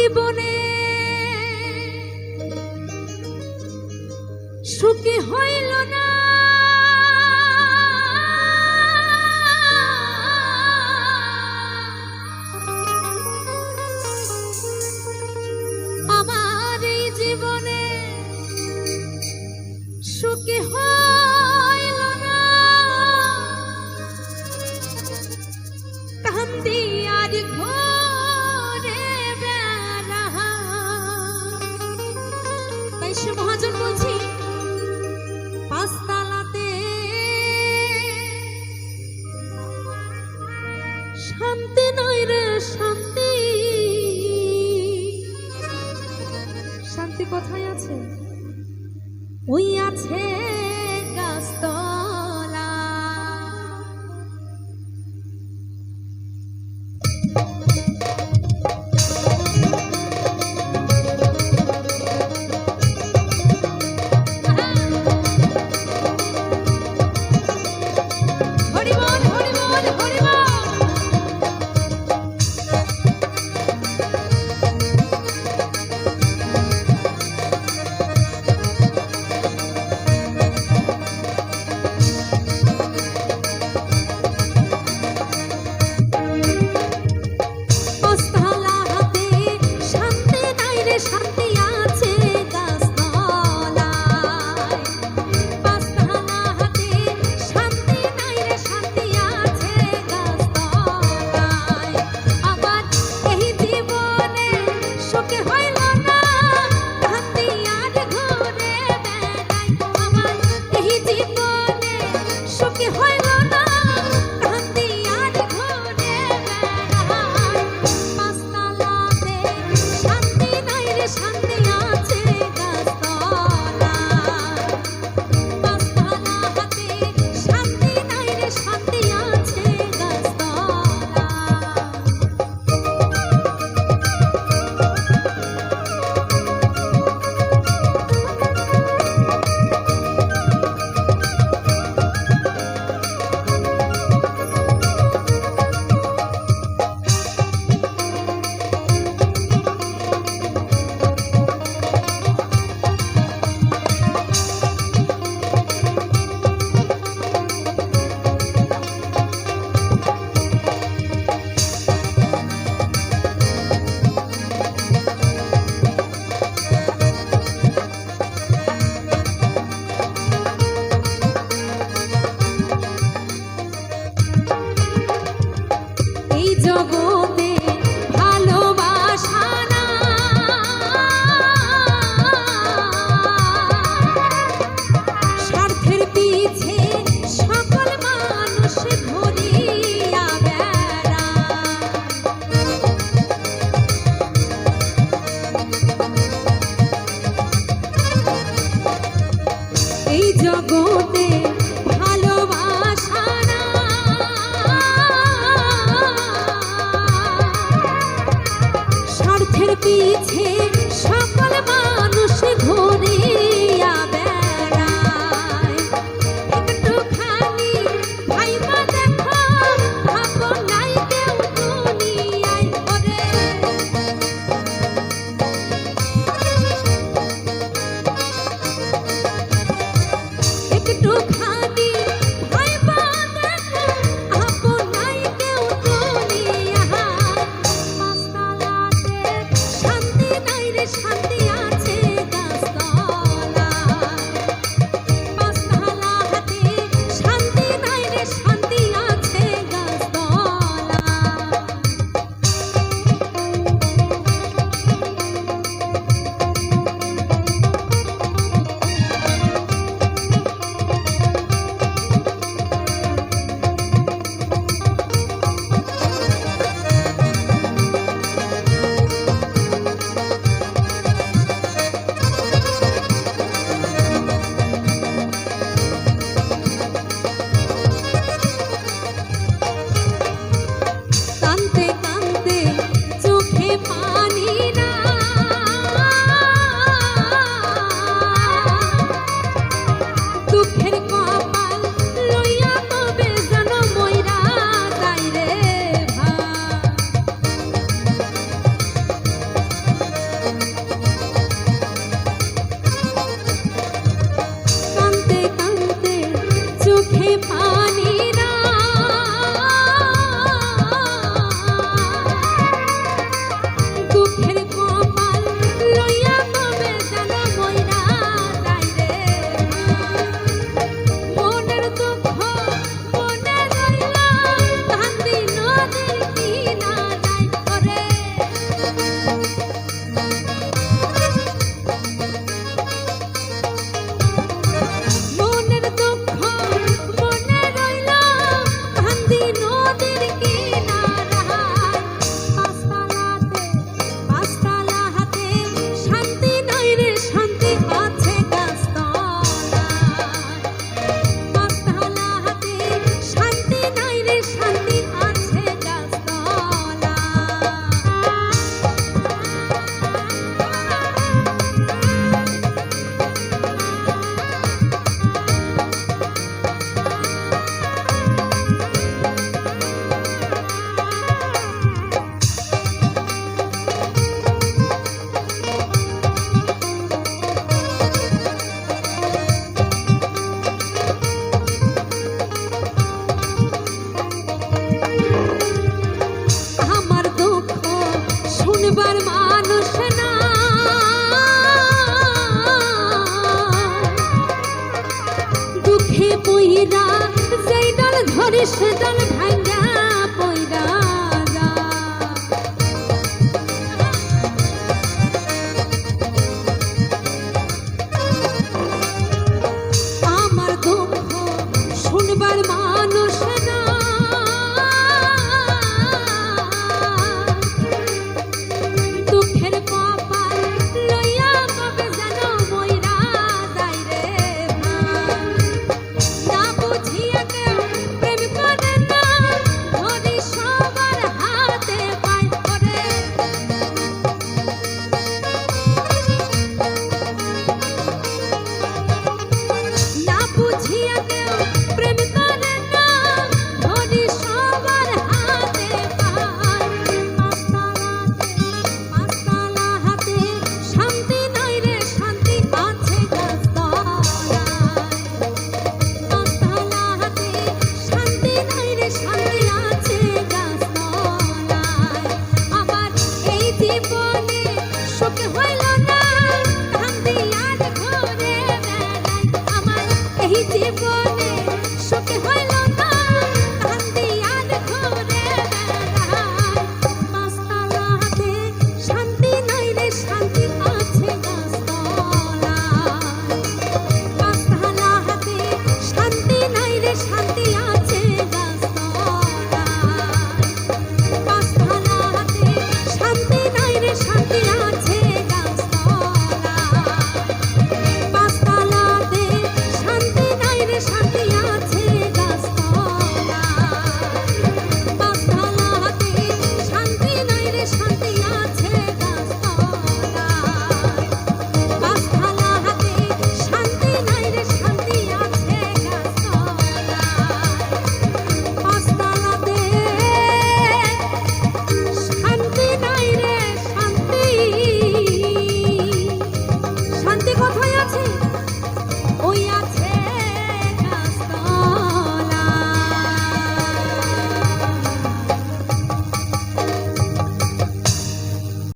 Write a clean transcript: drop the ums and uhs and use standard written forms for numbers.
জীবনে সুখী হইল না, আমার এই জীবনে সুখী হইল না, কান্দি আর ঘরে বেড়া। তাই সে মহাজন বলছি, পাঁচতলাতে শান্তি নয় রে শান্তি। শান্তি কোথায় আছে? ওই আছে গাছতলা। জগতে ভালোবাসা না, স্বার্থের পিছে সকল মানুষ ঘুরিয়া বেড়ায়। এই জগতে ভালোবাসা না, স্বার্থের পিছে সকল মানুষ ঘুরিয়া বেড়ায়। একটুখানি ভাইবা দেখো, আপন নাই কেউ দুনিয়ায়। ওরে একটুখানি ভাইবা দেখো, আপন নাই কেউ দুনিয়ায়। শান্তি নাই রে শান্তি আছে গাছতলা। পাঁচতলা হাতে শান্তি নাই রে শান্তি আছে গাছতলা। শুনবার মানুষ না দুঃখে পইরা যেই ডাল ধরে সে ডাল ভাঙ্গা পইরা যা আমার দুঃখ শুনবার মানুষ না দুঃখের কপাল লইয়া কবে যেন মইরা যাই রে ভাই না বুঝিয়া কেউ প্রেম করে না ধরি সবার হাতে পায় করে না বুঝিয়া কেউ প্রেম করে না ধরি সবার হাতে পায় পাঁচতলা হাতে শান্তি নাই রে শান্তি আছে গাছতলায় পাঁচতলা হাতে শান্তি নাই রে শান্তি আছে গাছতলায় আমার এই জীবনে